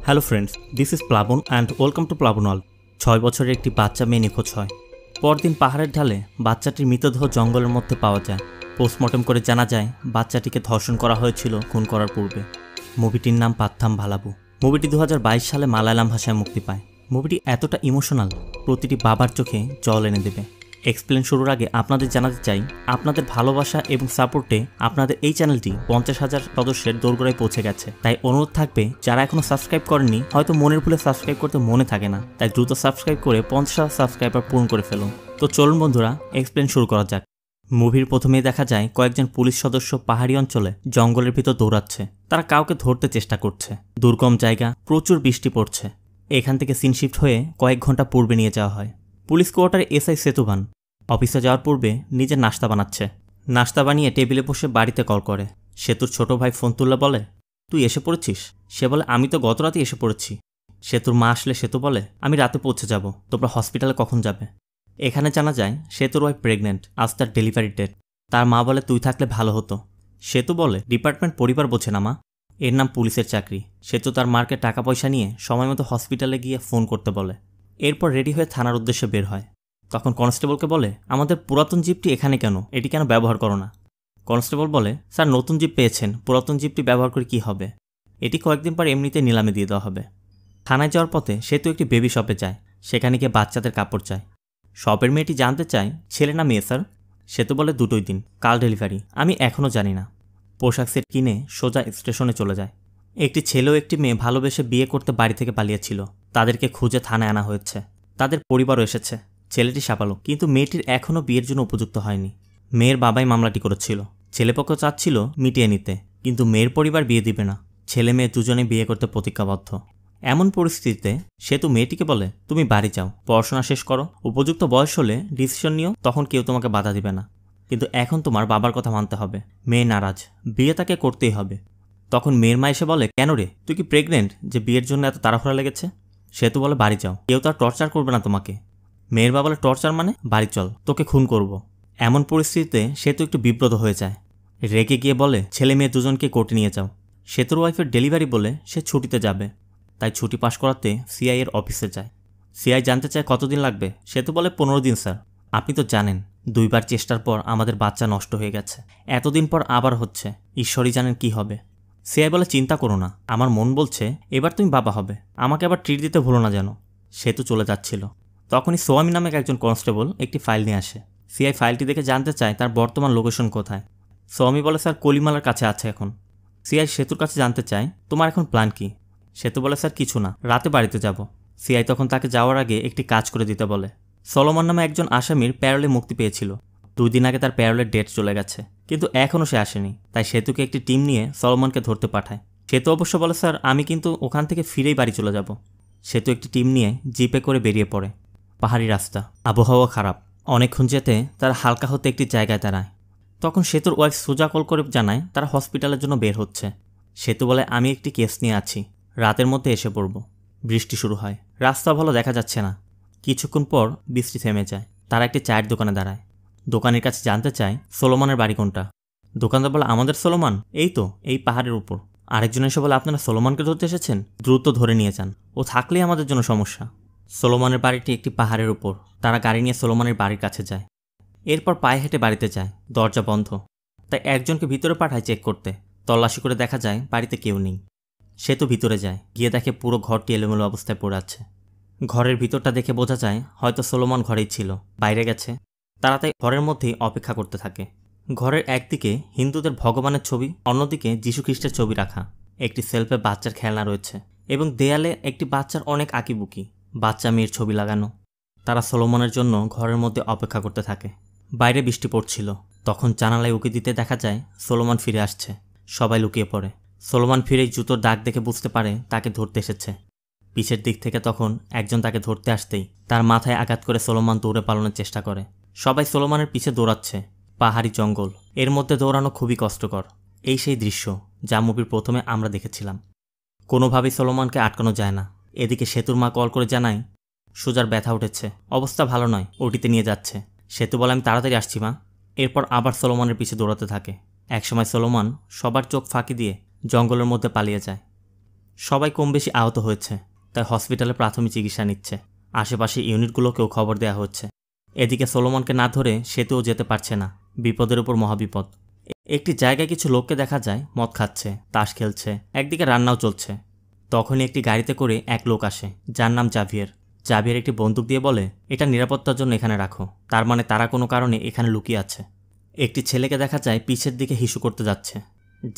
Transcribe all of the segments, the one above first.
Hello friends, this is প্লাবন and welcome to প্লাবন world. 6 বছরের একটি বাচ্চা মেয়ে নিখোঁজ হয়। পরদিন পাহাড়ের ঢালে বাচ্চাটির মৃতদেহ জঙ্গলের মধ্যে পাওয়া যায়। পোস্টমর্টম করে জানা যায় বাচ্চাটিকে ধর্ষণ করা হয়েছিল খুন করার পূর্বে। মুভিটির নাম পাত্থাম ভালাবু। মুভিটি 2022 সালে মালায়ালাম ভাষায় মুক্তি পায়। মুভিটি এতটা ইমোশনাল, প্রতিটি বাবার চোখে জল এনে দেবে। এক্সপ্লেন শুরুর আগে আপনাদের জানাতে চাই, আপনাদের ভালোবাসা এবং সাপোর্টে আপনাদের এই চ্যানেলটি 50,000 সদস্যের দোরগোড়ায় পৌঁছে গেছে। তাই অনুরোধ থাকবে, যারা এখনও সাবস্ক্রাইব করেননি, হয়তো মনের ভুলে সাবস্ক্রাইব করতে মনে থাকে না, তাই দ্রুত সাবস্ক্রাইব করে 50,000 সাবস্ক্রাইবার পূরণ করে ফেলুন। তো চলুন বন্ধুরা, এক্সপ্লেন শুরু করা যাক। মুভির প্রথমেই দেখা যায় কয়েকজন পুলিশ সদস্য পাহাড়ি অঞ্চলে জঙ্গলের ভিতর দৌড়াচ্ছে। তারা কাউকে ধরতে চেষ্টা করছে। দুর্গম জায়গা, প্রচুর বৃষ্টি পড়ছে। এখান থেকে সিন শিফট হয়ে কয়েক ঘন্টা পূর্বে নিয়ে যাওয়া হয়। পুলিশ কোয়ার্টারে এসআই সেতুবান অফিসে যাওয়ার পূর্বে নিজের নাস্তা বানাচ্ছে। নাস্তা বানিয়ে টেবিলে বসে বাড়িতে কল করে। সেতুর ছোট ভাই ফোন তুলে বলে, তুই এসে পড়েছিস? সে বলে, আমি তো গত রাতে এসে পড়েছি। সেতুর মা আসলে সেতু বলে, আমি রাতে পৌঁছে যাব, তোমরা হসপিটালে কখন যাবে? এখানে জানা যায় সেতুর ওয়াইফ প্রেগনেন্ট, আজ তার ডেলিভারি ডেট। তার মা বলে, তুই থাকলে ভালো হতো। সেতু বলে, ডিপার্টমেন্ট পরিবার বোঝে না মা, এর নাম পুলিশের চাকরি। সেতু তার মার্কে টাকা পয়সা নিয়ে সময় মতো হসপিটালে গিয়ে ফোন করতে বলে। এরপর রেডি হয়ে থানার উদ্দেশ্যে বের হয়। তখন কনস্টেবলকে বলে, আমাদের পুরাতন জিপটি এখানে কেন, এটি কেন ব্যবহার করো না? কনস্টেবল বলে, স্যার নতুন জিপ পেয়েছেন, পুরাতন জিপটি ব্যবহার করে কি হবে? এটি কয়েকদিন পর এমনিতে নিলামে দিয়ে দেওয়া হবে। থানায় যাওয়ার পথে সেতু একটি বেবি শপে যায়। সেখানে গিয়ে বাচ্চাদের কাপড় চায়। শপের মেয়েটি জানতে চায়, ছেলে না মেয়ে স্যার? সেতু বলে, দুটোই দিন, কাল ডেলিভারি, আমি এখনও জানি না। পোশাক সেট কিনে সোজা স্টেশনে চলে যায়। একটি ছেলে ও একটি মেয়ে ভালোবেসে বিয়ে করতে বাড়ি থেকে পালিয়েছিল। তাদেরকে খুঁজে থানায় আনা হয়েছে। তাদের পরিবারও এসেছে। ছেলেটি সাবালক, কিন্তু মেয়েটির এখনও বিয়ের জন্য উপযুক্ত হয়নি। মেয়ের বাবাই মামলাটি করেছিল। ছেলেপক্ষ চাচ্ছিল মিটিয়ে নিতে, কিন্তু মেয়ের পরিবার বিয়ে দিবে না। ছেলে মেয়ে দুজনে বিয়ে করতে প্রতিজ্ঞাবদ্ধ। এমন পরিস্থিতিতে সেতু মেয়েটিকে বলে, তুমি বাড়ি যাও, পড়াশোনা শেষ করো, উপযুক্ত বয়স হলে ডিসিশন নিও, তখন কেউ তোমাকে বাধা দিবে না, কিন্তু এখন তোমার বাবার কথা মানতে হবে। মেয়ে নারাজ, বিয়ে তাকে করতেই হবে। তখন মেয়ের মা এসে বলে, কেন রে, তুই কি প্রেগনেন্ট যে বিয়ের জন্য এত তাড়াহুড়া লেগেছে? সেতু বলে, বাড়ি যাও, কেউ তো আর টর্চার করবে না তোমাকে। মেয়ের বাবা বলে, টর্চার মানে? বাড়ি চল, তোকে খুন করব। এমন পরিস্থিতিতে সেতু একটু বিব্রত হয়ে যায়। রেগে গিয়ে বলে, ছেলে মেয়ে দুজনকে কোর্টে নিয়ে যাও। সেতুর ওয়াইফের ডেলিভারি বলে সে ছুটিতে যাবে, তাই ছুটি পাশ করাতে সিআই এর অফিসে যায়। সিআই জানতে চায় কতদিন লাগবে। সেতু বলে, 15 দিন স্যার। আপনি তো জানেন 2বার চেষ্টার পর আমাদের বাচ্চা নষ্ট হয়ে গেছে, এতদিন পর আবার হচ্ছে, ঈশ্বরই জানেন কি হবে। সিআই বলে, চিন্তা করো না, আমার মন বলছে এবার তুমি বাবা হবে, আমাকে আবার ট্রিট দিতে ভুলো না যেন। সেতু চলে যাচ্ছিল। তখনই সোয়ামী নামে একজন কনস্টেবল একটি ফাইল নিয়ে আসে। সিআই ফাইলটি দেখে জানতে চায় তার বর্তমান লোকেশন কোথায়। সোয়ামী বলে, স্যার কলিমালার কাছে আছে এখন। সিআই সেতুর কাছে জানতে চায়, তোমার এখন প্ল্যান কি? সেতু বলে, স্যার কিছু না, রাতে বাড়িতে যাব। সিআই তখন তাকে যাওয়ার আগে একটি কাজ করে দিতে বলে। সলোমন নামে একজন আসামির প্যারোলে মুক্তি পেয়েছিল। 2 দিন আগে তার প্যারোলের ডেট চলে গেছে, কিন্তু এখনও সে আসেনি। তাই সেতুকে একটি টিম নিয়ে সলোমনকে ধরতে পাঠায়। সেতু অবশ্য বলে, স্যার আমি কিন্তু ওখান থেকে ফিরেই বাড়ি চলে যাব। সেতু একটি টিম নিয়ে জিপে করে বেরিয়ে পড়ে। পাহাড়ি রাস্তা, আবহাওয়া খারাপ। অনেকক্ষণ যেতে তারা হালকা হতে একটি জায়গায় দাঁড়ায়। তখন সেতুর ওয়াইফ সোজা কল করে জানায় তারা হসপিটালের জন্য বের হচ্ছে। সেতু বলে, আমি একটি কেস নিয়ে আছি, রাতের মধ্যে এসে পড়ব। বৃষ্টি শুরু হয়, রাস্তা ভালো দেখা যাচ্ছে না। কিছুক্ষণ পর বৃষ্টি থেমে যায়। তারা একটি চায়ের দোকানে দাঁড়ায়। দোকানের কাছে জানতে চায় সোলোমনের বাড়ি কোনটা। দোকানদার বলে, আমাদের সোলোমন এই তো এই পাহাড়ের উপর। আরেকজন এসে বলে, আপনারা সোলোমনকে ধরতে এসেছেন, দ্রুত ধরে নিয়ে যান, ও থাকলেই আমাদের জন্য সমস্যা। সোলোমনের বাড়িটি একটি পাহাড়ের উপর। তারা গাড়ি নিয়ে সোলোমনের বাড়ির কাছে যায়। এরপর পায়ে হেঁটে বাড়িতে যায়। দরজা বন্ধ, তাই একজনকে ভিতরে পাঠায় চেক করতে। তল্লাশি করে দেখা যায় বাড়িতে কেউ নেই। সে তো ভিতরে যায়, গিয়ে দেখে পুরো ঘরটি এলোমেলো অবস্থায় পড়ে আছে। ঘরের ভিতরটা দেখে বোঝা যায় হয়তো সোলোমন ঘরেই ছিল, বাইরে গেছে। তারা তাই ঘরের মধ্যেই অপেক্ষা করতে থাকে। ঘরের একদিকে হিন্দুদের ভগবানের ছবি, অন্যদিকে যীশুখ্রিস্টের ছবি রাখা। একটি সেলফে বাচ্চার খেলনা রয়েছে এবং দেয়ালে একটি বাচ্চার অনেক আঁকিবুকি বাচ্চা মেয়ের ছবি লাগানো। তারা সোলোমনের জন্য ঘরের মধ্যে অপেক্ষা করতে থাকে। বাইরে বৃষ্টি পড়ছিল। তখন জানালায় উকি দিতে দেখা যায় সোলোমন ফিরে আসছে। সবাই লুকিয়ে পড়ে। সোলোমন ফিরেই জুতোর দাগ দেখে বুঝতে পারে তাকে ধরতে এসেছে। পিছের দিক থেকে তখন একজন তাকে ধরতে আসতেই তার মাথায় আঘাত করে সোলোমন দৌড়ে পালানোর চেষ্টা করে। সবাই সোলোমনের পিছে দৌড়াচ্ছে। পাহাড়ি জঙ্গল, এর মধ্যে দৌড়ানো খুবই কষ্টকর। এই সেই দৃশ্য যা মুভির প্রথমে আমরা দেখেছিলাম। কোনোভাবেই সোলোমনকে আটকানো যায় না। এদিকে সেতুর মা কল করে জানায় সুজার ব্যথা উঠেছে, অবস্থা ভালো নয়, ওটিতে নিয়ে যাচ্ছে। সেতু বলে, আমি তাড়াতাড়ি আসছি মা। এরপর আবার সোলোমনের পিছে দৌড়াতে থাকে। একসময় সোলোমন সবার চোখ ফাঁকি দিয়ে জঙ্গলের মধ্যে পালিয়ে যায়। সবাই কম বেশি আহত হয়েছে, তাই হসপিটালে প্রাথমিক চিকিৎসা নিচ্ছে। আশেপাশে ইউনিটগুলোকেও খবর দেওয়া হচ্ছে। এদিকে সোলোমনকে না ধরে সেতুও যেতে পারছে না, বিপদের উপর মহাবিপদ। একটি জায়গায় কিছু লোককে দেখা যায় মদ খাচ্ছে, তাস খেলছে, একদিকে রান্নাও চলছে। তখনই একটি গাড়িতে করে এক লোক আসে, যার নাম জাভিয়ের। জাভিয়ের একটি বন্দুক দিয়ে বলে, এটা নিরাপত্তার জন্য এখানে রাখো। তার মানে তারা কোনো কারণে এখানে লুকিয়ে আছে। একটি ছেলেকে দেখা যায় পিছের দিকে হিসু করতে যাচ্ছে।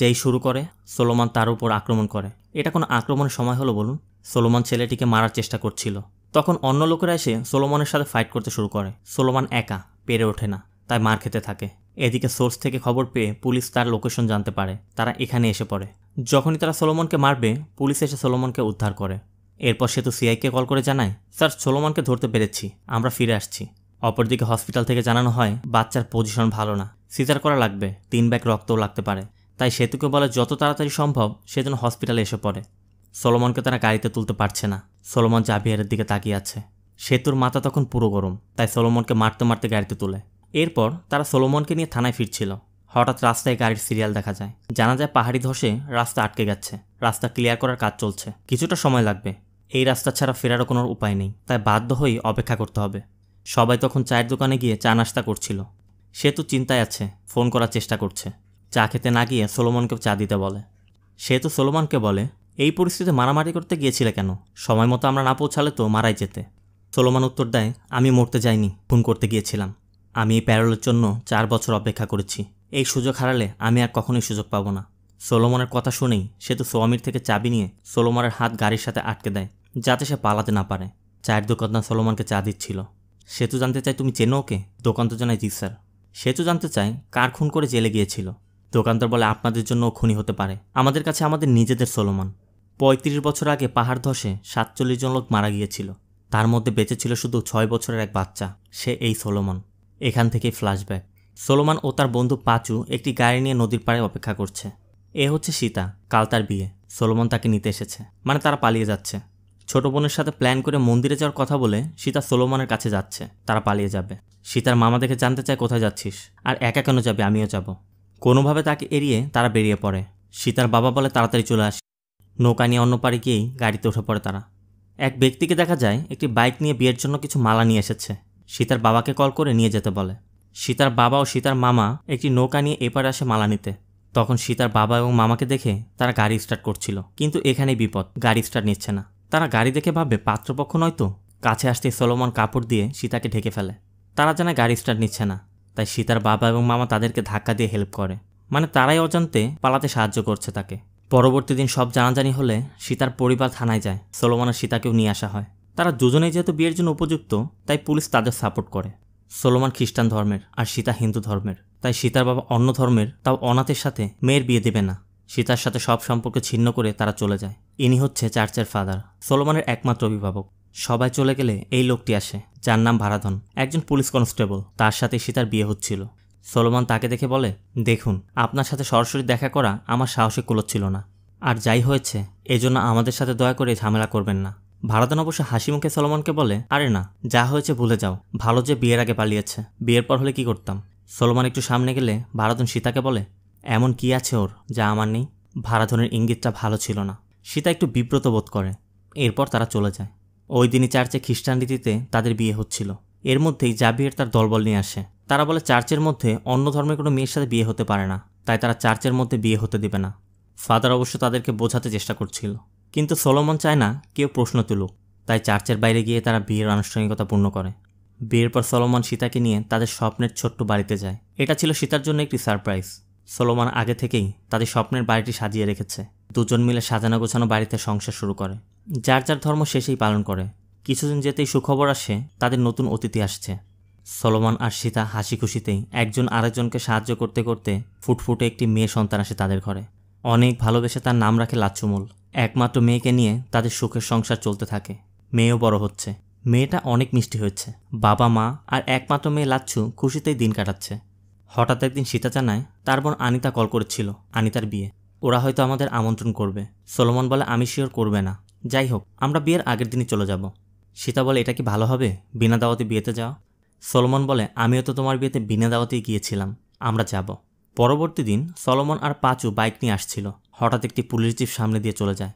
যেই শুরু করে, সোলোমন তার উপর আক্রমণ করে। এটা কোনো আক্রমণের সময় হলো বলুন? সোলোমন ছেলেটিকে মারার চেষ্টা করছিল। তখন অন্য লোকেরা এসে সোলোমনের সাথে ফাইট করতে শুরু করে। সোলোমন একা পেরে ওঠে না, তাই মার খেতে থাকে। এদিকে সোর্স থেকে খবর পেয়ে পুলিশ তার লোকেশন জানতে পারে। তারা এখানে এসে পড়ে। যখনই তারা সোলোমনকে মারবে, পুলিশ এসে সোলোমনকে উদ্ধার করে। এরপর সে তো সিআইকে কল করে জানায়, স্যার সোলোমনকে ধরতে পেরেছি, আমরা ফিরে আসছি। অপরদিকে হসপিটাল থেকে জানানো হয় বাচ্চার পজিশন ভালো না, সিজার করা লাগবে, 3 ব্যাগ রক্তও লাগতে পারে। তাই সেতুকে বলে যত তাড়াতাড়ি সম্ভব সেজন্য হসপিটালে এসে পড়ে। সোলোমনকে তারা গাড়িতে তুলতে পারছে না। সোলোমন জাভিয়ারের দিকে তাকিয়ে আছে। সেতুর মাথা তখন পুরো গরম, তাই সোলোমনকে মারতে মারতে গাড়িতে তুলে। এরপর তারা সোলোমনকে নিয়ে থানায় ফিরছিল। হঠাৎ রাস্তায় গাড়ির সিরিয়াল দেখা যায়। জানা যায় পাহাড়ি ধসে রাস্তা আটকে গেছে, রাস্তা ক্লিয়ার করার কাজ চলছে, কিছুটা সময় লাগবে। এই রাস্তা ছাড়া ফেরারও কোনো উপায় নেই, তাই বাধ্য হয়েই অপেক্ষা করতে হবে। সবাই তখন চায়ের দোকানে গিয়ে চা নাস্তা করছিল। সেতু চিন্তায় আছে, ফোন করার চেষ্টা করছে। চা খেতে না গিয়ে সোলোমনকে চা দিতে বলে। সেতু সোলোমনকে বলে, এই পরিস্থিতিতে মারামারি করতে গিয়েছিলে কেন? সময় মতো আমরা না পৌঁছালে তো মারাই যেতে। সোলোমন উত্তর দেয়, আমি মরতে যাইনি, খুন করতে গিয়েছিলাম। আমি এই প্যারোলের জন্য 4 বছর অপেক্ষা করেছি। এই সুযোগ হারালে আমি আর কখনোই সুযোগ পাবো না। সোলোমনের কথা শুনেই সেতু সোয়ামীর থেকে চাবি নিয়ে সোলোমনের হাত গাড়ির সাথে আটকে দেয়, যাতে সে পালাতে না পারে। চায়ের দোকানদার সোলোমনকে চা দিচ্ছিল। সেতু জানতে চায়, তুমি চেনো ওকে? দোকানদার জানায়, জি স্যার। সেতু জানতে চায়, কার খুন করে জেলে গিয়েছিল? দোকানদার বলে, আপনাদের জন্য ও খুনি হতে পারে, আমাদের কাছে আমাদের নিজেদের সোলোমন। 35 বছর আগে পাহাড় ধসে 47 জন লোক মারা গিয়েছিল, তার মধ্যে বেঁচে ছিল শুধু 6 বছরের এক বাচ্চা, সে এই সোলোমন। এখান থেকেই ফ্ল্যাশব্যাক। সোলোমন ও তার বন্ধু পাচু একটি গাড়ি নিয়ে নদীর পাড়ে অপেক্ষা করছে। এ হচ্ছে সীতা, কাল তার বিয়ে। সোলোমন তাকে নিতে এসেছে, মানে তারা পালিয়ে যাচ্ছে। ছোট বোনের সাথে প্ল্যান করে মন্দিরে যাওয়ার কথা বলে সীতা সোলোমনের কাছে যাচ্ছে, তারা পালিয়ে যাবে। সীতার মামা দেখে জানতে চায়, কোথায় যাচ্ছিস? আর একা কেন যাবে, আমিও যাব। কোনোভাবে তাকে এড়িয়ে তারা বেরিয়ে পড়ে। সীতার বাবা বলে, তাড়াতাড়ি চলে আসে। নৌকা নিয়ে অন্য পাড়ে গিয়েই গাড়িতে উঠে পড়ে তারা। এক ব্যক্তিকে দেখা যায় একটি বাইক নিয়ে বিয়ের জন্য কিছু মালা নিয়ে এসেছে। সীতার বাবাকে কল করে নিয়ে যেতে বলে। সীতার বাবা ও সীতার মামা একটি নৌকা নিয়ে এপারে আসে মালা নিতে। তখন সীতার বাবা এবং মামাকে দেখে তারা গাড়ি স্টার্ট করছিল, কিন্তু এখানেই বিপদ, গাড়ি স্টার্ট নিচ্ছে না। তারা গাড়ি দেখে ভাববে পাত্রপক্ষ নয়তো। কাছে আসতেই সোলোমন কাপড় দিয়ে সীতাকে ঢেকে ফেলে। তারা জানে গাড়ি স্টার্ট নিচ্ছে না, তাই সীতার বাবা এবং মামা তাদেরকে ধাক্কা দিয়ে হেল্প করে, মানে তারাই অজান্তে পালাতে সাহায্য করছে তাকে। পরবর্তী দিন সব জানাজানি হলে সীতার পরিবার থানায় যায়। সোলোমন আর সীতাকেও নিয়ে আসা হয়। তারা দুজনেই যেহেতু বিয়ের জন্য উপযুক্ত, তাই পুলিশ তাদের সাপোর্ট করে। সোলোমন খ্রিস্টান ধর্মের আর সীতা হিন্দু ধর্মের, তাই সীতার বাবা অন্য ধর্মের, তাও অনাথের সাথে মেয়ের বিয়ে দেবে না। সীতার সাথে সব সম্পর্ক ছিন্ন করে তারা চলে যায়। ইনি হচ্ছে চার্চের ফাদার, সোলোমনের একমাত্র অভিভাবক। সবাই চলে গেলে এই লোকটি আসে, যার নাম ভারাধন, একজন পুলিশ কনস্টেবল। তার সাথে সীতার বিয়ে হচ্ছিল। সোলোমন তাকে দেখে বলে, দেখুন, আপনার সাথে সরাসরি দেখা করা আমার সাহসে কুলোচ্ছিল না, আর যাই হয়েছে এজন্য আমাদের সাথে দয়া করে ঝামেলা করবেন না। ভারাধন অবশ্য হাসি মুখে সোলোমনকে বলে, আরে না, যা হয়েছে ভুলে যাও, ভালো যে বিয়ের আগে পালিয়েছে, বিয়ের পর হলে কি করতাম। সোলোমন একটু সামনে গেলে ভারাধন সীতাকে বলে, এমন কি আছে ওর যা আমার নেই? ভারাধনের ইঙ্গিতটা ভালো ছিল না। সীতা একটু বিব্রত বোধ করে। এরপর তারা চলে যায়। ওই দিনই চার্চে খ্রিস্টান রীতিতে তাদের বিয়ে হচ্ছিল। এর মধ্যেই জাভিয়ের তার দলবল নিয়ে আসে। তারা বলে চার্চের মধ্যে অন্য ধর্মের কোনো মেয়ের সাথে বিয়ে হতে পারে না, তাই তারা চার্চের মধ্যে বিয়ে হতে দেবে না। ফাদার অবশ্য তাদেরকে বোঝাতে চেষ্টা করছিল, কিন্তু সোলোমন চায় না কেউ প্রশ্ন তুলুক, তাই চার্চের বাইরে গিয়ে তারা বিয়ের আনুষ্ঠানিকতা পূর্ণ করে। বিয়ের পর সোলোমন সীতাকে নিয়ে তাদের স্বপ্নের ছোট্ট বাড়িতে যায়। এটা ছিল সীতার জন্য একটি সারপ্রাইজ। সোলোমন আগে থেকেই তাদের স্বপ্নের বাড়িটি সাজিয়ে রেখেছে। দুজন মিলে সাজানো গোছানো বাড়িতে সংসার শুরু করে। যার যার ধর্ম শেষেই পালন করে। কিছুদিন যেতেই সুখবর আসে, তাদের নতুন অতিথি আসছে। সোলোমন আর সীতা হাসি খুশিতেই একজন আরেকজনকে সাহায্য করতে করতে ফুটফুটে একটি মেয়ে সন্তান আসে তাদের ঘরে। অনেক ভালোবেসে তার নাম রাখে লাচ্চুমুল। একমাত্র মেয়েকে নিয়ে তাদের সুখের সংসার চলতে থাকে। মেয়েও বড় হচ্ছে। মেয়েটা অনেক মিষ্টি হয়েছে। বাবা মা আর একমাত্র মেয়ে লাচ্ছু খুশিতেই দিন কাটাচ্ছে। হঠাৎ একদিন সীতা জানায় তার বোন আনিতা কল করেছিল, আনিতার বিয়ে, ওরা হয়তো আমাদের আমন্ত্রণ করবে। সোলোমন বলে, আমি শিওর করবে না, যাই হোক আমরা বিয়ের আগের দিনই চলে যাব। সীতা বলে, এটা কি ভালো হবে বিনা দাওয়াতে বিয়েতে যাওয়া? সোলোমন বলে, আমিও তো তোমার বিয়েতে বিনা দাওয়াতেই গিয়েছিলাম, আমরা যাব। পরবর্তী দিন সোলোমন আর পাচু বাইক নিয়ে আসছিল। হঠাৎ একটি পুলিশ জিপ সামনে দিয়ে চলে যায়।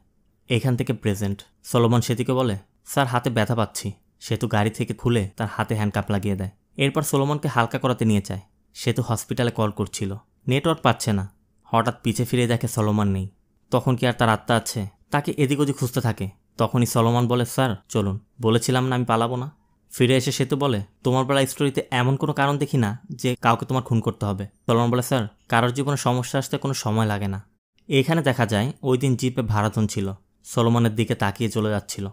এখান থেকে প্রেজেন্ট। সলোমন সেতুকে বলে, স্যার হাতে ব্যথা পাচ্ছি। সেতু গাড়ি থেকে খুলে তার হাতে হ্যান্ডকাপ লাগিয়ে দেয়। এরপর সলোমনকে হালকা করাতে নিয়ে যায়। সেতু হসপিটালে কল করছিল, নেটওয়ার্ক পাচ্ছে না। হঠাৎ পিছে ফিরে দেখে সলোমন নেই। তখন কি আর তার আত্মা আছে? তাকে এদিক ওদিক খুঁজতে থাকে। তখনই সলোমন বলে, স্যার চলুন, বলেছিলাম না আমি পালাবো না। ফিরে এসে সেতু বলে, তোমার বেলা স্টোরিতে এমন কোনো কারণ দেখি না যে কাউকে তোমার খুন করতে হবে। সলোমন বলে, স্যার কারোর জীবনে সমস্যা আসতে কোনো সময় লাগে না। এখানে দেখা যায় ওই দিন জিপে ভাড়াতন ছিল, সলোমনের দিকে তাকিয়ে চলে যাচ্ছিল।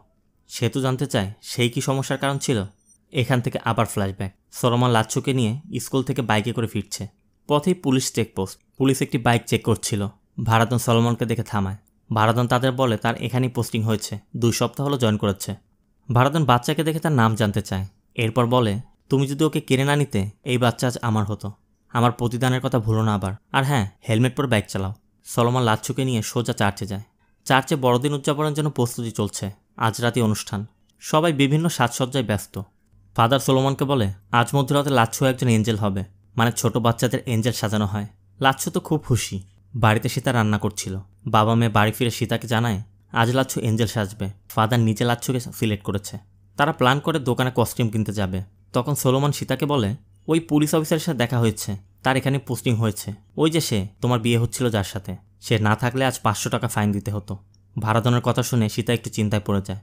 সেতু জানতে চায় সেই কি সমস্যার কারণ ছিল। এখান থেকে আবার ফ্ল্যাশব্যাক। সলোমন লাচ্ছুকে নিয়ে স্কুল থেকে বাইকে করে ফিরছে। পথেই পুলিশ চেকপোস্ট। পুলিশ একটি বাইক চেক করছিল। ভাড়াতন সলোমনকে দেখে থামায়। ভাড়াতন তাদের বলে তার এখানেই পোস্টিং হয়েছে, 2 সপ্তাহ হলো জয়েন করেছে। ভাড়াতন বাচ্চাকে দেখে তার নাম জানতে চায়। এরপর বলে, তুমি যদি ওকে কেড়ে না নিতে এই বাচ্চা আজ আমার হতো। আমার প্রতিদানের কথা ভুলো না আবার। আর হ্যাঁ, হেলমেট পরে বাইক চালাও। সলোমন লাচ্ছুকে নিয়ে সোজা চার্চে যায়। চার্চে বড়দিন উদযাপনের জন্য প্রস্তুতি চলছে। আজ রাতে অনুষ্ঠান। সবাই বিভিন্ন সাজসজ্জায় ব্যস্ত। ফাদার সলোমনকে বলে, আজ মধ্যরাতে লাচ্ছু একজন এঞ্জেল হবে, মানে ছোট বাচ্চাদের এঞ্জেল সাজানো হয়। লাচ্ছু তো খুব খুশি। বাড়িতে সীতা রান্না করছিল। বাবা মেয়ে বাড়ি ফিরে সীতাকে জানায় আজ লাচ্ছু এঞ্জেল সাজবে। ফাদার নিজে লাচ্ছুকে সিলেক্ট করেছে। তারা প্ল্যান করে দোকানে কস্টিউম কিনতে যাবে। তখন সলোমন সীতাকে বলে, ওই পুলিশ অফিসারের সাথে দেখা হয়েছে, তার এখানে পোস্টিং হয়েছে। ওই যে সে, তোমার বিয়ে হচ্ছিল যার সাথে, সে না থাকলে আজ 500 টাকা ফাইন দিতে হতো। ভাড়াতনের কথা শুনে সীতা একটু চিন্তায় পড়ে যায়।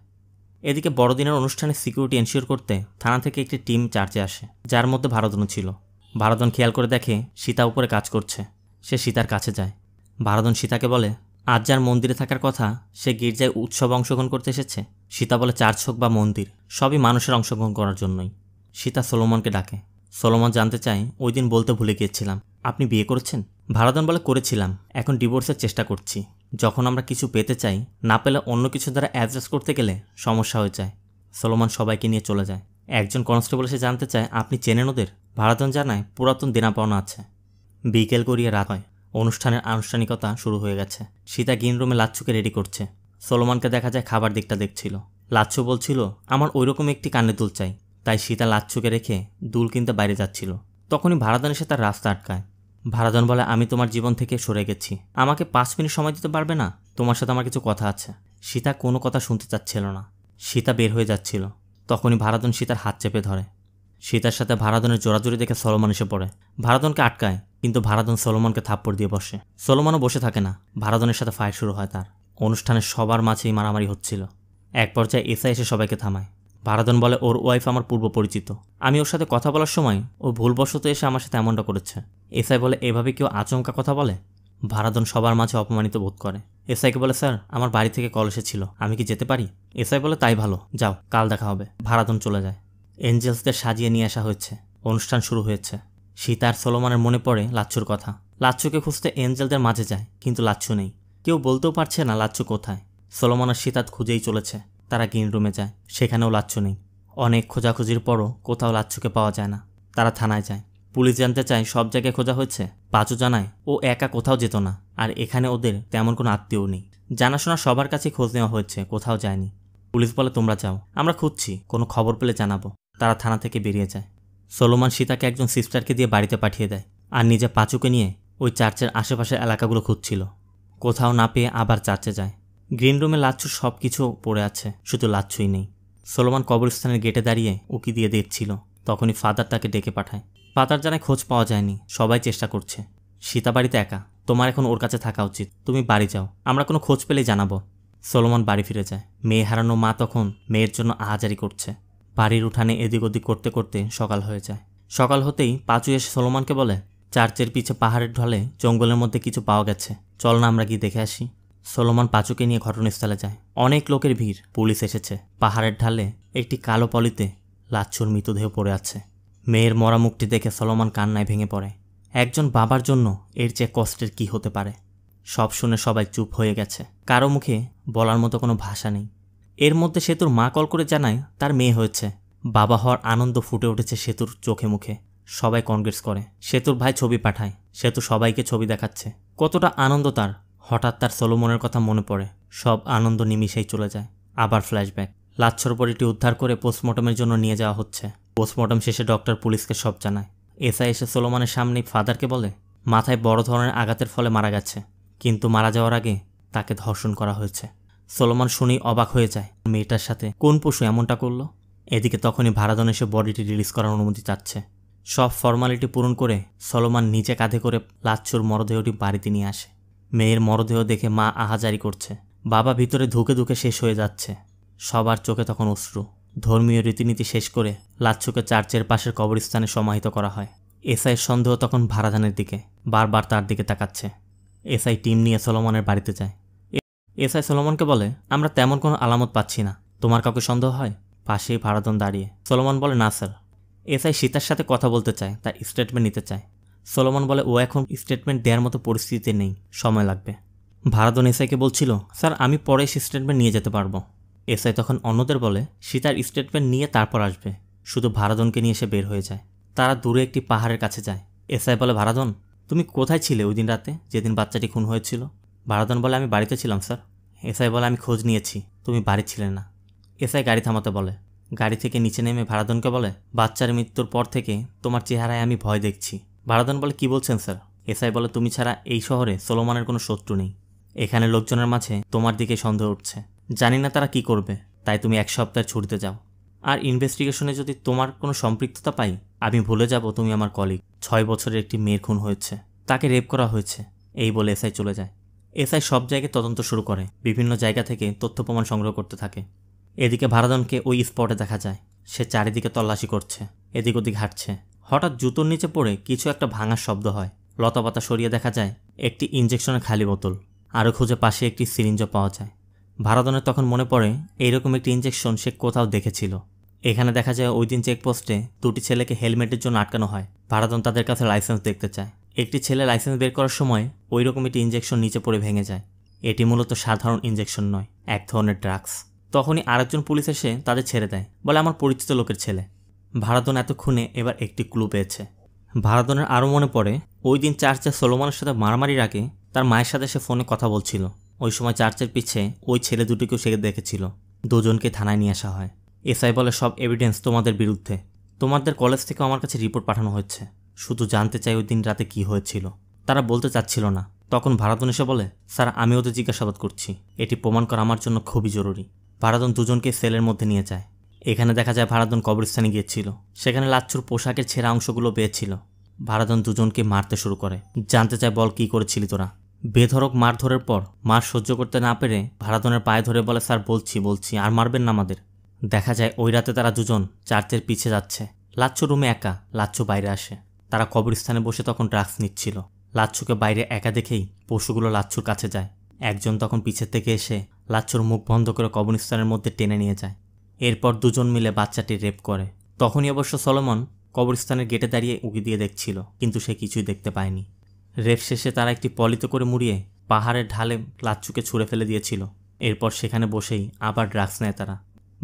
এদিকে বড়দিনের অনুষ্ঠানে সিকিউরিটি এনশিওর করতে থানা থেকে একটি টিম চার্চে আসে, যার মধ্যে ভাড়াতনও ছিল। ভাড়াতন খেয়াল করে দেখে সীতা উপরে কাজ করছে। সে সীতার কাছে যায়। ভাড়াতন সীতাকে বলে, আজ যার মন্দিরে থাকার কথা সে গির্জায় উৎসবে অংশগ্রহণ করতে এসেছে। সীতা বলে, চার্চ হোক বা মন্দির, সবই মানুষের অংশগ্রহণ করার জন্যই। সীতা সলোমনকে ডাকে। সলোমন জানতে চায়, ওই দিন বলতে ভুলে গিয়েছিলাম, আপনি বিয়ে করেছেন? ভাড়াতন বলে, করেছিলাম, এখন ডিভোর্সের চেষ্টা করছি। যখন আমরা কিছু পেতে চাই, না পেলে অন্য কিছু দ্বারা অ্যাডজাস্ট করতে গেলে সমস্যা হয়ে যায়। সলোমন সবাইকে নিয়ে চলে যায়। একজন কনস্টেবল এসে জানতে চায়, আপনি চেনেন ওদের? ভাড়াতন জানায়, পুরাতন দেনা পাওনা আছে। বিকেল গড়িয়ে রাত হয়। অনুষ্ঠানের আনুষ্ঠানিকতা শুরু হয়ে গেছে। সীতা গ্রিন রুমে লাচ্ছুকে রেডি করছে। সলোমনকে দেখা যায় খাবার দিকটা দেখছিল। লাচ্ছু বলছিল, আমার ওইরকম একটি কানের দুল চাই। তাই সীতা লাচ্ছুকে রেখে দুল কিনতে বাইরে যাচ্ছিল। তখনই ভাড়াতন এসে তার রাস্তা আটকায়। ভাড়াতন বলে, আমি তোমার জীবন থেকে সরে গেছি, আমাকে 5 মিনিট সময় দিতে পারবে না? তোমার সাথে আমার কিছু কথা আছে। সীতা কোনো কথা শুনতে চাচ্ছিল না। সীতা বের হয়ে যাচ্ছিল। তখনই ভাড়াতন সীতার হাত চেপে ধরে। সীতার সাথে ভাড়াতনের জোড়াজুড়ি দেখে সলোমন এসে পড়ে। ভাড়াতনকে আটকায়, কিন্তু ভাড়াতন সলোমনকে থাপ্পড় দিয়ে বসে। সলোমনও বসে থাকে না। ভাড়াতনের সাথে ফাইট শুরু হয় তার। অনুষ্ঠানের সবার মাঝেই মারামারি হচ্ছিল। এক পর্যায়ে এসআই এসে সবাইকে থামায়। ভাড়াতন বলে, ওর ওয়াইফ আমার পূর্ব পরিচিত। আমি ওর সাথে কথা বলার সময় ও ভুলবশত এসে আমার সাথে এমনটা করেছে। এসআই বলে, এভাবে কেউ আচমকা কথা বলে? ভাড়াতন সবার মাঝে অপমানিত বোধ করে। এসআইকে বলে, স্যার আমার বাড়ি থেকে কল এসেছিল, আমি কি যেতে পারি? এসআই বলে, তাই ভালো, যাও, কাল দেখা হবে। ভাড়াতন চলে যায়। এঞ্জেলসদের সাজিয়ে নিয়ে আসা হয়েছে। অনুষ্ঠান শুরু হয়েছে। সীতা আর সলোমনের মনে পড়ে লাচ্ছুর কথা। লাচ্ছুকে খুঁজতে এঞ্জেলদের মাঝে যায়, কিন্তু লাচ্ছু নেই। কেউ বলতেও পারছে না লাচ্ছু কোথায়। সলোমন আর সীতা খুঁজেই চলেছে। তারা গ্রিন রুমে যায়, সেখানেও লাচ্ছু নেই। অনেক খোঁজাখুঁজির পরও কোথাও লাচ্ছুকে পাওয়া যায় না। তারা থানায় যায়। পুলিশ জানতে চায় সব জায়গায় খোঁজা হয়েছে। পাঁচু জানায় ও একা কোথাও যেত না, আর এখানে ওদের তেমন কোনো আত্মীয়ও নেই। জানাশোনা সবার কাছে খোঁজ নেওয়া হয়েছে, কোথাও যায়নি। পুলিশ বলে, তোমরা যাও, আমরা খুঁজছি, কোনো খবর পেলে জানাবো। তারা থানা থেকে বেরিয়ে যায়। সলোমন সীতাকে একজন সিস্টারকে দিয়ে বাড়িতে পাঠিয়ে দেয়, আর নিজে পাঁচুকে নিয়ে ওই চার্চের আশেপাশের এলাকাগুলো খুঁজছিল। কোথাও না পেয়ে আবার চার্চে যায়। গ্রিন রুমে লাচ্ছুর সব কিছু পড়ে আছে, শুধু লাচ্ছুই নেই। সলোমন কবরস্থানের গেটে দাঁড়িয়ে উকি দিয়ে দেখছিল। তখনই ফাদার তাকে ডেকে পাঠায়। ফাদার জানায় খোঁজ পাওয়া যায়নি, সবাই চেষ্টা করছে। সীতা বাড়িতে একা, তোমার এখন ওর কাছে থাকা উচিত। তুমি বাড়ি যাও, আমরা কোনো খোঁজ পেলেই জানাবো। সলোমন বাড়ি ফিরে যায়। মেয়ে হারানো মা তখন মেয়ের জন্য আহাজারি করছে। বাড়ির উঠানে এদিক ওদিক করতে করতে সকাল হয়ে যায়। সকাল হতেই পাঁচু এসে সলোমনকে বলে, চার্চের পিছে পাহাড়ের ঢলে জঙ্গলের মধ্যে কিছু পাওয়া গেছে, চল না আমরা গিয়ে দেখে আসি। সলোমন পাঁচুকে নিয়ে ঘটনাস্থলে যায়। অনেক লোকের ভিড়, পুলিশ এসেছে। পাহাড়ের ঢালে একটি কালো পলিতে লাচ্ছুর মৃতদেহ পড়ে আছে। মেয়ের মরা মুখটি দেখে সলোমন কান্নায় ভেঙে পড়ে। একজন বাবার জন্য এর চেয়ে কষ্টের কি হতে পারে? সব শুনে সবাই চুপ হয়ে গেছে। কারো মুখে বলার মতো কোনো ভাষা নেই। এর মধ্যে সেতুর মা কল করে জানায় তার মেয়ে হয়েছে। বাবা হওয়ার আনন্দ ফুটে উঠেছে সেতুর চোখে মুখে। সবাই কনগ্রেস করে। সেতুর ভাই ছবি পাঠায়। সেতু সবাইকে ছবি দেখাচ্ছে। কতটা আনন্দ তার। হঠাৎ তার সলোমনের কথা মনে পড়ে। সব আনন্দ নিমিষেই চলে যায়। আবার ফ্ল্যাশব্যাক। লাচ্ছুর বডিটি উদ্ধার করে পোস্টমর্টমের জন্য নিয়ে যাওয়া হচ্ছে। পোস্টমর্টম শেষে ডক্টর পুলিশকে সব জানায়। এসআই এসে সলোমনের সামনেই ফাদারকে বলে, মাথায় বড় ধরনের আঘাতের ফলে মারা গেছে, কিন্তু মারা যাওয়ার আগে তাকে ধর্ষণ করা হয়েছে। সোলোমান শুনেই অবাক হয়ে যায়, মেয়েটার সাথে কোন পশু এমনটা করলো। এদিকে তখনই ভারাদন এসে বডিটি রিলিজ করার অনুমতি চাচ্ছে। সব ফর্মালিটি পূরণ করে সলোমান নিজে কাঁধে করে লাচ্ছুর মরদেহটি বাড়িতে নিয়ে আসে। মেয়ের মরদেহ দেখে মা আহাজারি করছে, বাবা ভিতরে ধুকে ধুকে শেষ হয়ে যাচ্ছে। সবার চোখে তখন অশ্রু। ধর্মীয় রীতিনীতি শেষ করে লাচ্ছুকে চার্চের পাশের কবরস্থানে সমাহিত করা হয়। এসআইয়ের সন্দেহ তখন ভারাদানের দিকে, বারবার তার দিকে তাকাচ্ছে। এসআই টিম নিয়ে সলোমনের বাড়িতে যায়। এসআই সলোমনকে বলে, আমরা তেমন কোনো আলামত পাচ্ছি না, তোমার কাউকে সন্দেহ হয়? পাশেই ভারাদন দাঁড়িয়ে। সলোমন বলে, না স্যার। এসআই সীতার সাথে কথা বলতে চায়, তার স্টেটমেন্ট নিতে চায়। সলোমন বলে, ও এখন স্টেটমেন্ট দেওয়ার মতো পরিস্থিতিতে নেই, সময় লাগবে। ভারাদন এসআইকে বলছিল, স্যার আমি পরে সেই স্টেটমেন্ট নিয়ে যেতে পারবো। এসআই তখন অন্যদের বলে, সীতার স্টেটমেন্ট নিয়ে তারপর আসবে। শুধু ভারাদনকে নিয়ে এসে বের হয়ে যায়। তারা দূরে একটি পাহাড়ের কাছে যায়। এসআই বলে, ভারাদন তুমি কোথায় ছিলে ওই দিন রাতে যেদিন বাচ্চাটি খুন হয়েছিল? ভারাদন বলে, আমি বাড়িতে ছিলাম স্যার। এসআই বলে, আমি খোঁজ নিয়েছি, তুমি বাড়ি ছিলে না। এসআই গাড়ি থামাতে বলে। গাড়ি থেকে নিচে নেমে ভারাদনকে বলে, বাচ্চার মৃত্যুর পর থেকে তোমার চেহারায় আমি ভয় দেখছি। ভারাদন বলে, কি বলছেন স্যার? এসআই বলে, তুমি ছাড়া এই শহরে সোলোমানের কোনো শত্রু নেই। এখানে লোকজনের মাঝে তোমার দিকে সন্দেহ উঠছে, জানি না তারা কি করবে, তাই তুমি 1 সপ্তাহের ছুটিতে যাও। আর ইনভেস্টিগেশনে যদি তোমার কোনো সম্পৃক্ততা পাই, আমি ভুলে যাব তুমি আমার কলিগ। 6 বছরের একটি মেয়ের খুন হয়েছে, তাকে রেপ করা হয়েছে। এই বলে এসআই চলে যায়। এসআই সব জায়গায় তদন্ত শুরু করে, বিভিন্ন জায়গা থেকে তথ্য প্রমাণ সংগ্রহ করতে থাকে। এদিকে ভারাদনকে ওই স্পটে দেখা যায়। সে চারিদিকে তল্লাশি করছে, এদিক ওদিক হাঁটছে। হঠাৎ জুতোর নিচে পড়ে কিছু একটা ভাঙার শব্দ হয়। লতাপাতা সরিয়ে দেখা যায় একটি ইঞ্জেকশনের খালি বোতল। আরও খুঁজে পাশে একটি সিরিঞ্জও পাওয়া যায়। ভারাদনের তখন মনে পড়ে এইরকম একটি ইঞ্জেকশন সে কোথাও দেখেছিল। এখানে দেখা যায় ওই দিন চেকপোস্টে 2টি ছেলেকে হেলমেটের জন্য আটকানো হয়। ভারাদন তাদের কাছে লাইসেন্স দেখতে চায়। একটি ছেলে লাইসেন্স বের করার সময় ওই রকম একটি ইঞ্জেকশন নিচে পড়ে ভেঙে যায়। এটি মূলত সাধারণ ইঞ্জেকশন নয়, এক ধরনের ড্রাগস। তখনই আরেকজন পুলিশ এসে তাদের ছেড়ে দেয়, বলে আমার পরিচিত লোকের ছেলে। ভারাদন এতক্ষণে এবার একটি ক্লু পেয়েছে। ভারাদনের আরও মনে পড়ে ওই দিন চার্চে সোলোমানের সাথে মারামারির আগে তার মায়ের সাথে সে ফোনে কথা বলছিল। ওই সময় চার্চের পিছে ওই ছেলে দুটিকেও সে দেখেছিল। দুজনকে থানায় নিয়ে আসা হয়। এসআই বলে, সব এভিডেন্স তোমাদের বিরুদ্ধে। তোমাদের কলেজ থেকে আমার কাছে রিপোর্ট পাঠানো হয়েছে, শুধু জানতে চাই ওই দিন রাতে কি হয়েছিল। তারা বলতে চাচ্ছিল না। তখন ভারাদন এসে বলে, স্যার আমি ওদের জিজ্ঞাসাবাদ করছি, এটি প্রমাণ করা আমার জন্য খুবই জরুরি। ভারাদন দুজনকে সেলের মধ্যে নিয়ে যায়। এখানে দেখা যায় ভারাদন কবরস্থানে গিয়েছিল। সেখানে লাচ্ছুর পোশাকের ছেঁড়া অংশগুলো পেয়েছিল। ভারাদন দুজনকে মারতে শুরু করে, জানতে চায় বল কি করেছিলি তোরা। বেধড়ক মারধরের পর মার সহ্য করতে না পেরে ভারাদনের পায়ে ধরে বলে, স্যার বলছি আর মারবেন না আমাদের। দেখা যায় ওই রাতে তারা দুজন চার্চের পিছে যাচ্ছে। লাচ্ছু রুমে একা, লাচ্ছু বাইরে আসে। তারা কবরস্থানে বসে তখন ড্রাগস নিচ্ছিল। লাচ্ছুকে বাইরে একা দেখেই পশুগুলো লাচ্ছুর কাছে যায়। একজন তখন পিছের থেকে এসে লাচ্ছুর মুখ বন্ধ করে কবরস্থানের মধ্যে টেনে নিয়ে যায়। এরপর দুজন মিলে বাচ্চাটি রেপ করে। তখনই অবশ্য সলোমন কবরস্থানের গেটে দাঁড়িয়ে উকি দিয়ে দেখছিল, কিন্তু সে কিছুই দেখতে পায়নি। রেপ শেষে তারা একটি পলিতে করে মুড়িয়ে পাহাড়ের ঢালে লাচ্ছুকে ছুঁড়ে ফেলে দিয়েছিল। এরপর সেখানে বসেই আবার ড্রাগস নেয় তারা।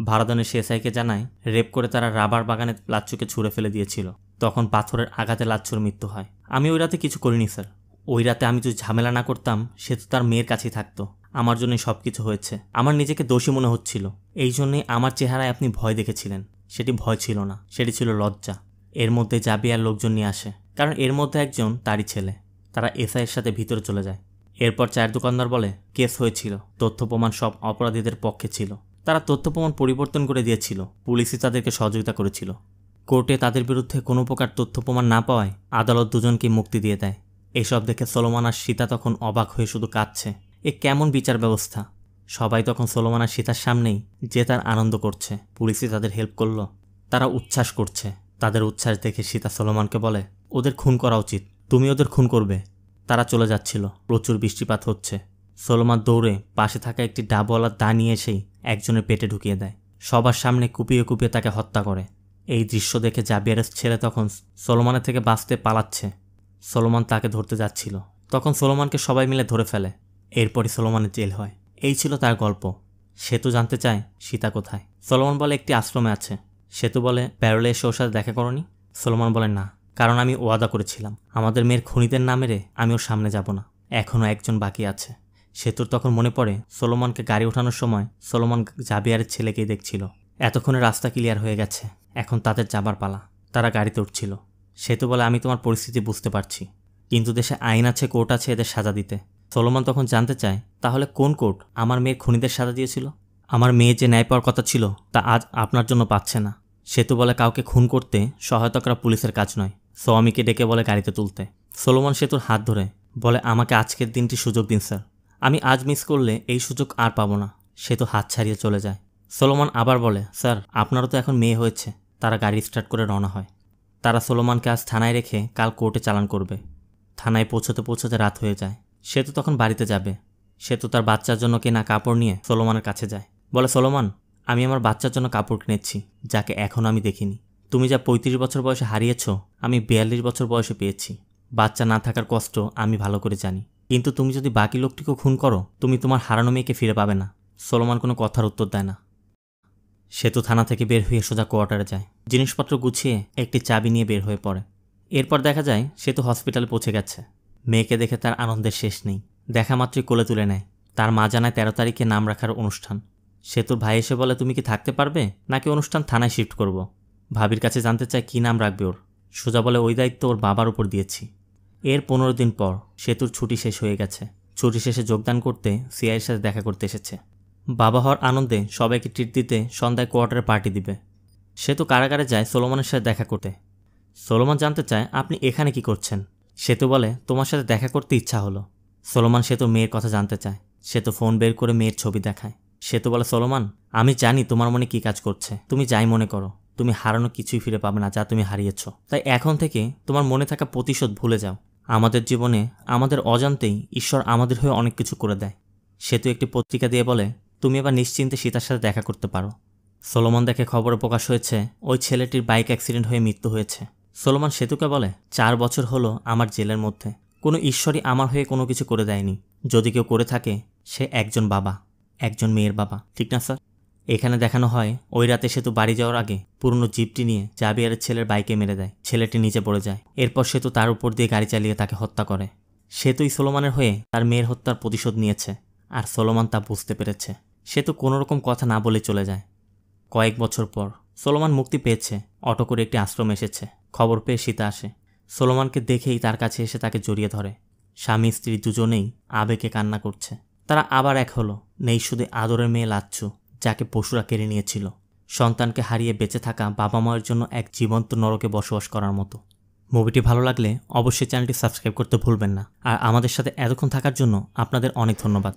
ভারাদনের এসআইকে জানায় রেপ করে তারা রাবার বাগানে লাচ্ছুকে ছুঁড়ে ফেলে দিয়েছিল। তখন পাথরের আঘাতে লাচ্ছুর মৃত্যু হয়। আমি ওই রাতে কিছু করিনি স্যার। ওই রাতে আমি যদি ঝামেলা না করতাম সে তো তার মেয়ের কাছেই থাকতো। আমার জন্যই সব কিছু হয়েছে। আমার নিজেকে দোষী মনে হচ্ছিল। এই জন্যই আমার চেহারায় আপনি ভয় দেখেছিলেন। সেটি ভয় ছিল না, সেটি ছিল লজ্জা। এর মধ্যে জাবিয়ার লোকজন নিয়ে আসে, কারণ এর মধ্যে একজন তারই ছেলে। তারা এসআইয়ের সাথে ভিতরে চলে যায়। এরপর চায়ের দোকানদার বলে, কেস হয়েছিল, তথ্য প্রমাণ সব অপরাধীদের পক্ষে ছিল। তারা তথ্য প্রমাণ পরিবর্তন করে দিয়েছিল, পুলিশই তাদেরকে সহযোগিতা করেছিল। কোর্টে তাদের বিরুদ্ধে কোনো প্রকার তথ্য প্রমাণ না পাওয়ায় আদালত দুজনকে মুক্তি দিয়ে দেয়। এসব দেখে সলোমন আর সীতা তখন অবাক হয়ে শুধু কাঁদছে। এ কেমন বিচার ব্যবস্থা! সবাই তখন সলোমন আর সীতার সামনেই যে তার আনন্দ করছে, পুলিশই তাদের হেল্প করলো। তারা উচ্ছ্বাস করছে। তাদের উচ্ছ্বাস দেখে সীতা সলোমনকে বলে, ওদের খুন করা উচিত, তুমি ওদের খুন করবে। তারা চলে যাচ্ছিল, প্রচুর বৃষ্টিপাত হচ্ছে। সলোমন দৌড়ে পাশে থাকা একটি ডাবওয়ালা দা নিয়ে এসেই একজনের পেটে ঢুকিয়ে দেয়। সবার সামনে কুপিয়ে কুপিয়ে তাকে হত্যা করে। এই দৃশ্য দেখে জাবিয়ারের ছেলে তখন সলোমনের থেকে বাঁচতে পালাচ্ছে। সলোমন তাকে ধরতে যাচ্ছিল, তখন সলোমনকে সবাই মিলে ধরে ফেলে। এরপরই সলোমনের জেল হয়। এই ছিল তার গল্প। সেতু জানতে চায় সীতা কোথায়। সলোমন বলে একটি আশ্রমে আছে। সেতু বলে, প্যারোলে এসে ওর সাথে দেখা করনি? সলোমন বলে, না, কারণ আমি ওয়াদা করেছিলাম আমাদের মেয়ের খুনিদের না মেরে আমি ওর সামনে যাব না। এখনও একজন বাকি আছে। সেতুর তখন মনে পড়ে সলোমনকে গাড়ি ওঠানোর সময় সলোমন জাবিয়ারের ছেলেকেই দেখছিল। এতক্ষণে রাস্তা ক্লিয়ার হয়ে গেছে, এখন তাদের যাবার পালা। তারা গাড়িতে উঠছিল। সেতু বলে, আমি তোমার পরিস্থিতি বুঝতে পারছি, কিন্তু দেশে আইন আছে, কোর্ট আছে এদের সাজা দিতে। সোলোমন তখন জানতে চায়, তাহলে কোন কোর্ট আমার মেয়ের খুনিদের সাজা দিয়েছিল? আমার মেয়ে যে ন্যায় পাওয়ার কথা ছিল তা আজ আপনার জন্য পাচ্ছে না। সেতু বলে কাউকে খুন করতে সহায়তা করা পুলিশের কাজ নয়। স্বামীকে ডেকে বলে গাড়িতে তুলতে। সোলোমন সেতুর হাত ধরে বলে, আমাকে আজকের দিনটি সুযোগ দিন স্যার, আমি আজ মিস করলে এই সুযোগ আর পাবো না। সেতু হাত ছাড়িয়ে চলে যায়। সোলোমন আবার বলে, স্যার আপনারও তো এখন মেয়ে হয়েছে। তারা গাড়ি স্টার্ট করে রওনা হয়। তারা সোলোমনকে আজ থানায় রেখে কাল কোর্টে চালান করবে। থানায় পৌঁছতে পৌঁছতে রাত হয়ে যায়। সেতু তখন বাড়িতে যাবে। সেতু তার বাচ্চার জন্য কেনা কাপড় নিয়ে সোলোমনের কাছে যায়। বলে, সোলোমন আমি আমার বাচ্চার জন্য কাপড় কিনেছি, যাকে এখনও আমি দেখিনি। তুমি যা 35 বছর বয়সে হারিয়েছ, আমি 42 বছর বয়সে পেয়েছি। বাচ্চা না থাকার কষ্ট আমি ভালো করে জানি, কিন্তু তুমি যদি বাকি লোকটিকেও খুন করো, তুমি তোমার হারানো মেয়েকে ফিরে পাবে না। সোলোমন কোনো কথার উত্তর দেয় না। সেতু থানা থেকে বের হয়ে সোজা কোয়ার্টারে যায়। জিনিসপত্র গুছিয়ে একটি চাবি নিয়ে বের হয়ে পড়ে। এরপর দেখা যায় সেতু হসপিটালে পৌঁছে গেছে। মেয়েকে দেখে তার আনন্দের শেষ নেই। দেখা মাত্রই কোলে তুলে নেয়। তার মা জানায় 13 তারিখে নাম রাখার অনুষ্ঠান। সেতুর ভাই এসে বলে, তুমি কি থাকতে পারবে নাকি অনুষ্ঠান থানায় শিফট করব? ভাবির কাছে জানতে চায় কী নাম রাখবে ওর। সোজা বলে, ওই দায়িত্ব ওর বাবার উপর দিয়েছি। এর 15 দিন পর সেতুর ছুটি শেষ হয়ে গেছে। ছুটি শেষে যোগদান করতে সিআইয়ের সাথে দেখা করতে এসেছে। বাবা হওয়ার আনন্দে সবাইকে ট্রিট দিতে সন্ধ্যায় কোয়ার্টারে পার্টি দিবে। সেতু কারাগারে যায় সোলোমনের সাথে দেখা করতে। সোলোমন জানতে চায়, আপনি এখানে কি করছেন? সেতু বলে, তোমার সাথে দেখা করতে ইচ্ছা হলো। সোলোমন সেতু মেয়ের কথা জানতে চায়। সেতু ফোন বের করে মেয়ের ছবি দেখায়। সেতু বলে, সোলোমন আমি জানি তোমার মনে কি কাজ করছে। তুমি যাই মনে করো, তুমি হারানো কিছুই ফিরে পাবে না যা তুমি হারিয়েছ। তাই এখন থেকে তোমার মনে থাকা প্রতিশোধ ভুলে যাও। আমাদের জীবনে আমাদের অজান্তেই ঈশ্বর আমাদের হয়ে অনেক কিছু করে দেয়। সেতু একটি পত্রিকা দিয়ে বলে, তুমি এবার নিশ্চিন্তে সীতার সাথে দেখা করতে পারো। সোলোমন দেখে খবরে প্রকাশ হয়েছে ওই ছেলেটির বাইক অ্যাক্সিডেন্ট হয়ে মৃত্যু হয়েছে। সোলোমন সেতুকে বলে, 4 বছর হলো আমার জেলের মধ্যে। কোনো ঈশ্বরই আমার হয়ে কোনো কিছু করে দেয়নি। যদি কেউ করে থাকে সে একজন বাবা, একজন মেয়ের বাবা, ঠিক না স্যার? এখানে দেখানো হয় ওই রাতে সেতু বাড়ি যাওয়ার আগে পুরনো জিপটি নিয়ে জাবিয়ারের ছেলের বাইকে মেরে দেয়। ছেলেটি নিচে পড়ে যায়। এরপর সেতু তার উপর দিয়ে গাড়ি চালিয়ে তাকে হত্যা করে। সেতুই সোলোমনের হয়ে তার মেয়ের হত্যার প্রতিশোধ নিয়েছে, আর সোলোমন তা বুঝতে পেরেছে। সেতু কোনোরকম কথা না বলে চলে যায়। কয়েক বছর পর সোলোমন মুক্তি পেয়েছে। অটো করে একটি আশ্রমে এসেছে। খবর পেয়ে সীতা আসে। সোলোমনকে দেখেই তার কাছে এসে তাকে জড়িয়ে ধরে। স্বামী স্ত্রী দুজনেই আবেগে কান্না করছে। তারা আবার এক হলো। নেই শুধু আদরের মেয়ে লাচ্ছু, যাকে পশুরা কেড়ে নিয়েছিল। সন্তানকে হারিয়ে বেঁচে থাকা বাবা মায়ের জন্য এক জীবন্ত নরকে বসবাস করার মতো। মুভিটি ভালো লাগলে অবশ্যই চ্যানেলটি সাবস্ক্রাইব করতে ভুলবেন না। আর আমাদের সাথে এতক্ষণ থাকার জন্য আপনাদের অনেক ধন্যবাদ।